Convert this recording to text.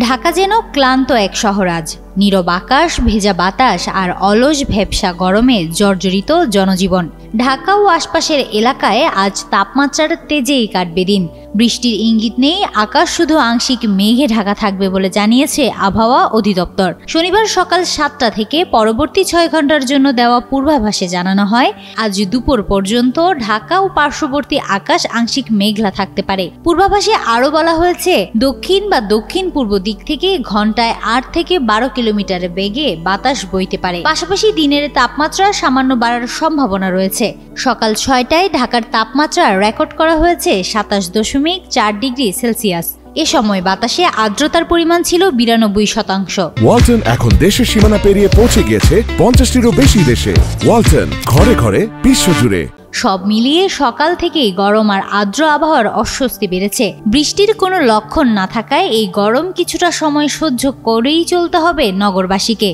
ঢাকা যেন ক্লান্ত এক শহর আজ। নীরব আকাশ, ভেজা বাতাস আর অলস ভ্যাপসা গরমে জর্জরিত জনজীবন। ঢাকা ও আশপাশের এলাকায় আজ তাপমাত্রার তেজেই কাটবে দিন। বৃষ্টির ইঙ্গিত নেই, আকাশ শুধু আংশিক মেঘে ঢাকা থাকবে বলে জানিয়েছে আবহাওয়া অধিদপ্তর। শনিবার সকাল 7টা থেকে পরবর্তী 6 ঘন্টার জন্য দেওয়া পূর্বাভাসে জানানো হয়, আজ দুপুর পর্যন্ত ঢাকা ও পার্শ্ববর্তী আকাশ আংশিক মেঘলা থাকতে পারে। পূর্বাভাসে আরও বলা হয়েছে, দক্ষিণ বা দক্ষিণ পূর্ব দিক থেকে ঘন্টায় 8 থেকে 12 কিলোমিটার বেগে বাতাস বইতে পারে। পাশাপাশি দিনের তাপমাত্রা সামান্য বাড়ার সম্ভাবনা রয়েছে। সকাল 6টায় ঢাকার তাপমাত্রা রেকর্ড করা হয়েছে 27.4 ডিগ্রি সেলসিয়াস। এ সময় বাতাসে আর্দ্রতার পরিমাণ ছিল 92%। ওয়ালটন এখন দেশের সীমানা পেরিয়ে পৌঁছে গিয়েছে 50টিরও বেশি দেশে। ওয়ালটন, ঘরে ঘরে, বিশ্বজুড়ে। সব মিলিয়ে সকাল থেকেই গরম আর আর্দ্র আবহাওয়ার অস্বস্তি বেড়েছে। বৃষ্টির কোনো লক্ষণ না থাকায় এই গরম কিছুটা সময় সহ্য করেই চলতে হবে নগরবাসীকে।